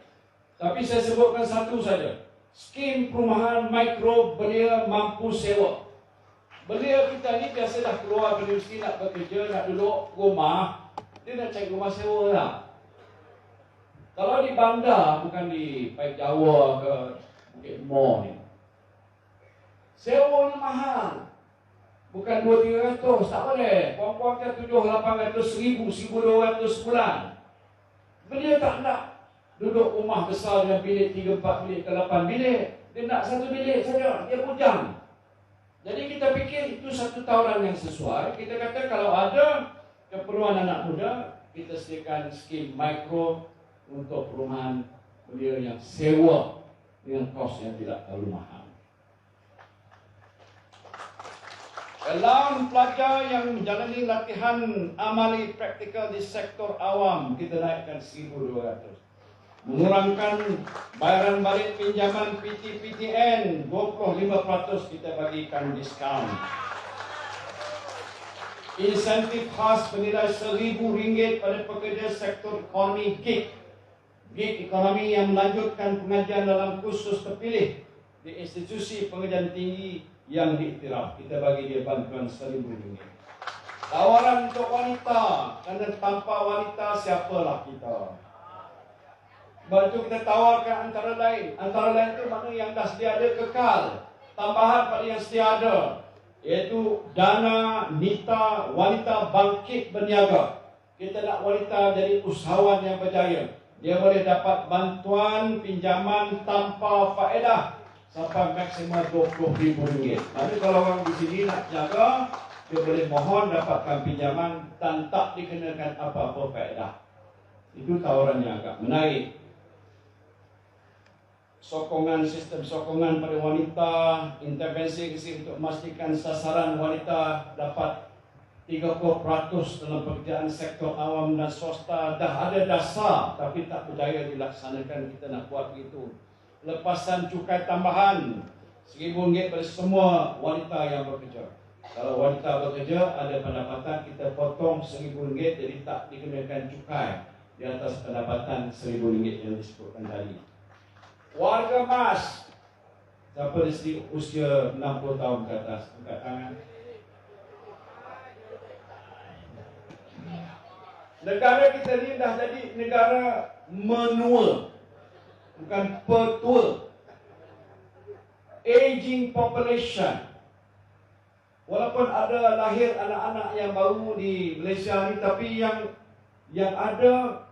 Tapi saya sebutkan satu saja. Skim perumahan mikro belia mampu sewa. Belia kita ni biasa dah keluar dari universiti nak bekerja, nak duduk rumah, dia nak cari rumah sewa lah. Kalau di bandar, bukan di Paik Jawa ke Bukit Mor ni, sewanya mahal. Bukan 200-300, tak boleh. Puan-puan ke 700-800 ribu, 1,200 sebulan. Belia tak nak duduk rumah besar dengan bilik 3-4 bilik ke 8 bilik. Dia nak 1 bilik saja, dia bujang. Jadi kita fikir itu satu tawaran yang sesuai. Kita kata kalau ada keperluan anak muda, kita sediakan skim mikro untuk perumahan belia yang sewa dengan kos yang tidak terlalu mahal. Dalam pelajar yang menjalani latihan amali praktikal di sektor awam, kita naikkan 1,200. Mengurangkan bayaran balik pinjaman PT-PTN 25%, kita bagikan diskaun. Insentif khas bernilai RM1,000 pada pekerja sektor ekonomi gig. Gig ekonomi yang melanjutkan pengajian dalam kursus terpilih di institusi pengajian tinggi yang diiktiraf. Kita bagi dia bantuan RM1,000. Tawaran untuk wanita, kerana tanpa wanita siapalah kita. Sebab itu kita tawarkan antara lain itu mana yang dah sedia ada kekal, tambahan pada yang sedia ada, iaitu dana Nita Wanita Bangkit Berniaga. Kita nak wanita jadi usahawan yang berjaya. Dia boleh dapat bantuan pinjaman tanpa faedah sampai maksimal RM20,000. Tapi kalau orang di sini nak jaga, dia boleh mohon dapatkan pinjaman dan tak dikenakan apa-apa faedah. Itu tawaran yang agak menarik. Sokongan, sistem sokongan pada wanita, intervensi untuk memastikan sasaran wanita dapat 30% dalam pekerjaan sektor awam dan swasta. Dah ada dasar tapi tak berjaya dilaksanakan. Kita nak buat begitu. Lepasan cukai tambahan RM1,000 pada semua wanita yang bekerja. Kalau wanita bekerja ada pendapatan, kita potong RM1,000, jadi tak dikenakan cukai di atas pendapatan RM1,000 yang disebutkan tadi. Warga emas, siapa di sini usia 60 tahun ke atas, angkat tangan. Negara kita ni dah jadi negara menua, bukan petua. Aging population. Walaupun ada lahir anak-anak yang baru di Malaysia ni, tapi yang ada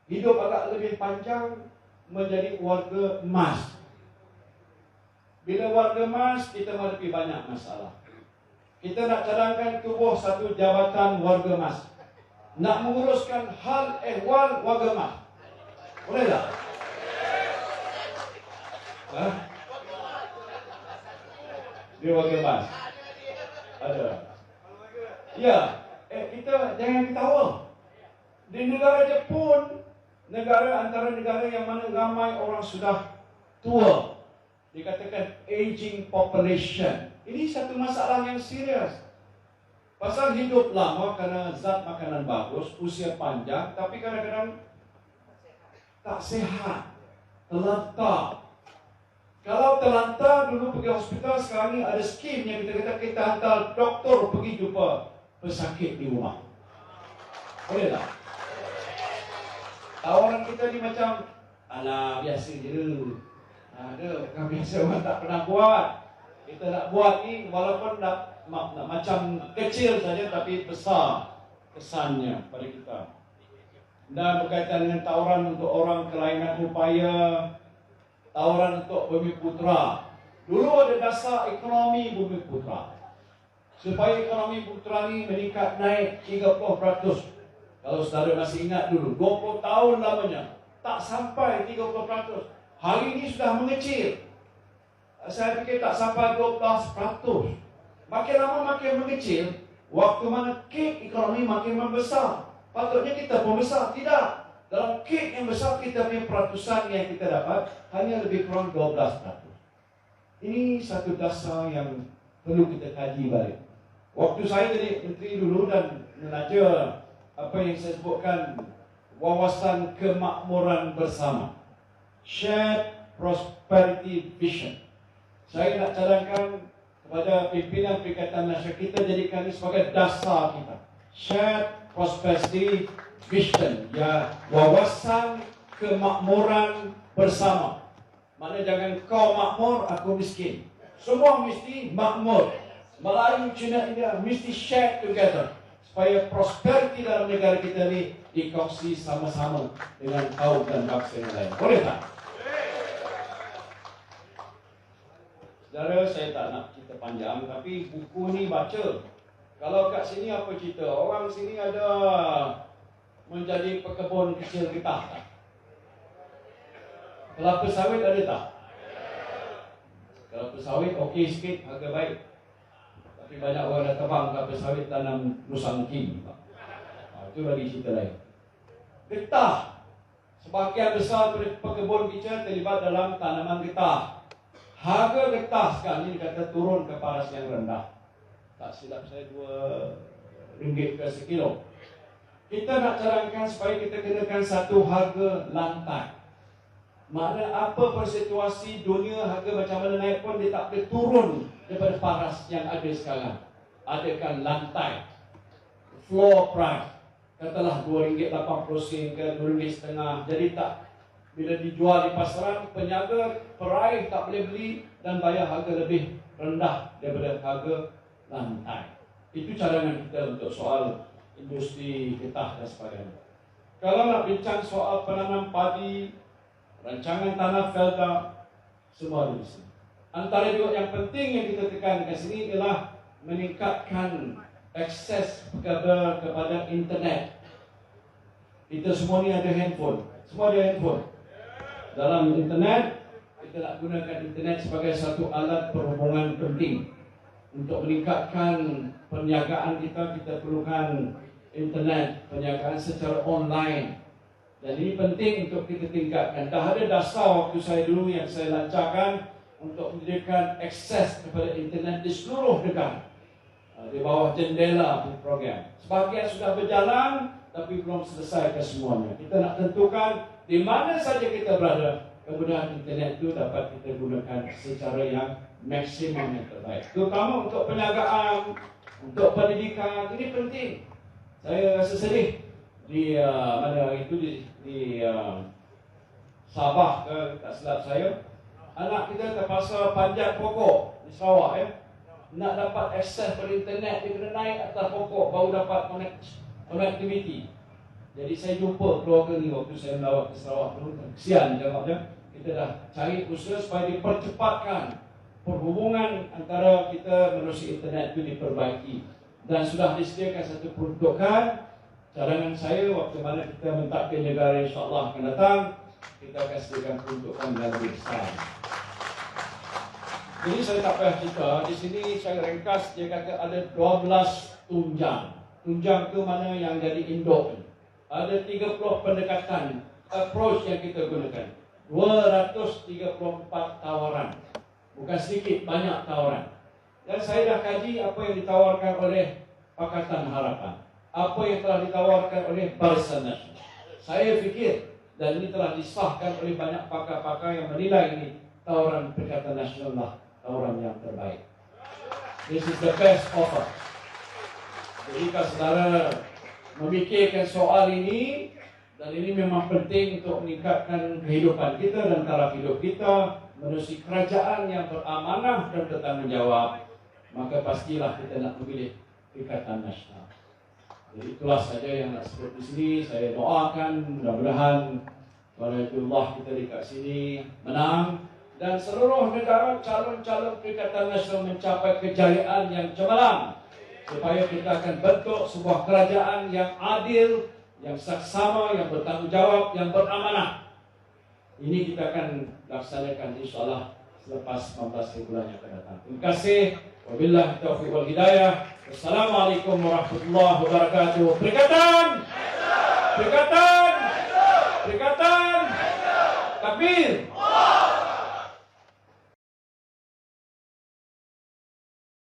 hidup agak lebih panjang menjadi warga emas. Bila warga emas, kita menghadapi banyak masalah. Kita nak cadangkan tubuh satu jabatan warga emas, nak menguruskan hal ehwal warga emas. Boleh tak? Ha? Dia warga emas. Ada. Ya, kita jangan ketawa. Di negara Jepun, antara negara yang mana ramai orang sudah tua, dikatakan aging population. Ini satu masalah yang serius. Pasal hidup lama kerana zat makanan bagus, usia panjang, tapi kadang-kadang tak sihat, terlantar. Kalau terlantar, dulu pergi hospital, sekarang ni ada skim yang kita hantar doktor pergi jumpa pesakit di rumah. Boleh tak? Tawaran kita ni macam, alah biasa je. Ada, bukan biasa, orang tak pernah buat. Kita nak buat ni, walaupun nak macam kecil saja, tapi besar kesannya pada kita. Dan berkaitan dengan tawaran untuk orang kelainan upaya, tawaran untuk Bumi Putra. Dulu ada dasar ekonomi Bumi Putra, supaya ekonomi Putra ni meningkat naik 30%. Kalau saudara masih ingat dulu, 20 tahun lamanya, tak sampai 30%. Hari ini sudah mengecil. Saya fikir tak sampai 12%. Makin lama makin mengecil. Waktu mana kek ekonomi makin membesar. Patutnya kita membesar. Tidak. Dalam kek yang besar, kita punya peratusan yang kita dapat hanya lebih kurang 12%. Ini satu dasar yang perlu kita kaji balik. Waktu saya jadi menteri dulu dan menaja apa yang saya sebutkan wawasan kemakmuran bersama, Shared Prosperity Vision. Saya nak cadangkan kepada pimpinan Perikatan Nasional, kita jadikan ini sebagai dasar kita. Shared Prosperity Vision, ya, wawasan kemakmuran bersama. Mana jangan kau makmur, aku miskin. Semua mesti makmur. Melayu, Cina, India mesti share together, supaya prosperity dalam negara kita ni dikongsi sama-sama dengan kaum dan bangsa yang lain. Boleh tak? Saudara, saya tak nak cerita panjang, tapi buku ni baca. Kalau kat sini apa cerita? Orang sini ada menjadi pekebun kecil getah tak? Kelapa sawit ada tak? Kelapa sawit okey sikit, harga baik. Tapi banyak orang dah tebang kelapa sawit tanam Nusantara. Itu lagi cerita lain. Getah, sebahagian besar pekebun kita terlibat dalam tanaman getah. Harga getah sekarang ini kata turun ke paras yang rendah. Tak silap saya RM2 ke sekilo. Kita nak carangkan supaya kita kenakan satu harga lantai. Makna apa persituasi dunia, harga macam mana naik pun dia tak boleh turun daripada paras yang ada sekarang. Adakan lantai, floor price. Katalah RM2.80 ke RM2.50. Jadi tak, bila dijual di pasaran, peniaga peraih tak boleh beli dan bayar harga lebih rendah daripada harga lantai. Itu cadangan kita untuk soal industri getah dan sebagainya. Kalau nak bincang soal penanam padi, rancangan tanah Felda, semua ada di sini. Antara juga yang penting yang kita tekankan sini ialah meningkatkan akses kepada internet. Kita semua ni ada handphone. Semua ada handphone. Dalam internet, kita nak gunakan internet sebagai satu alat perhubungan penting. Untuk meningkatkan perniagaan kita, kita perlukan internet, perniagaan secara online. Dan ini penting untuk kita tingkatkan. Dah ada dasar waktu saya dulu yang saya lancarkan untuk menyediakan akses kepada internet di seluruh negara. Di bawah jendela program. Sebahagian sudah berjalan, tapi belum selesai kesemuanya. Kita nak tentukan di mana saja kita berada, kemudahan internet itu dapat kita gunakan secara yang maksimum yang terbaik. Terutama untuk perniagaan, untuk pendidikan, ini penting. Saya rasa sedih di mana itu di Sabah ke, tak silap saya, anak kita terpaksa panjat pokok di Sarawak ya. Nak dapat akses pada internet, dia kena naik atas pokok baru dapat connectivity. Jadi saya jumpa keluarga ni waktu saya melawat ke Sarawak dulu. Kesian jawabnya. Kita dah cari usaha supaya dipercepatkan perhubungan antara kita menerusi internet itu diperbaiki. Dan sudah disediakan satu peruntukan. Cadangan saya waktu mana kita mentadbir negara insya-Allah akan datang, kita akan sediakan peruntukan yang lebih besar. Jadi saya tak payah cerita. Di sini saya ringkas, dia kata ada 12 tunjang. Tunjang itu mana yang jadi induk. Ada 30 pendekatan, approach yang kita gunakan. 234 tawaran. Bukan sedikit, banyak tawaran. Dan saya dah kaji apa yang ditawarkan oleh Pakatan Harapan, apa yang telah ditawarkan oleh Barisan Nasional. Saya fikir, dan ini telah disahkan oleh banyak pakar-pakar yang menilai ini tawaran Pakatan Nasional lah tawaran yang terbaik. This is the best offer. Jadi kalau saudara memikirkan soal ini, dan ini memang penting untuk meningkatkan kehidupan kita dan taraf hidup kita, menerusi kerajaan yang beramanah dan bertanggung jawab, maka pastilah kita nak memilih Pakatan Nasional. Jadi itulah saja yang nak sebut di sini. Saya doakan mudah-mudahan Walaupun kita dekat sini menang dan seluruh negara calon-calon Pakatan Nasional mencapai kejayaan yang cemerlang, supaya kita akan bentuk sebuah kerajaan yang adil, yang saksama, yang bertanggung jawab, yang beramanah. Ini kita akan laksanakan insyaAllah selepas 19 bulan yang akan datang. Terima kasih. Wabillahi taufiq wal hidayah. Wassalamualaikum warahmatullahi wabarakatuh. Perikatan! Perikatan! Perikatan! Takbir!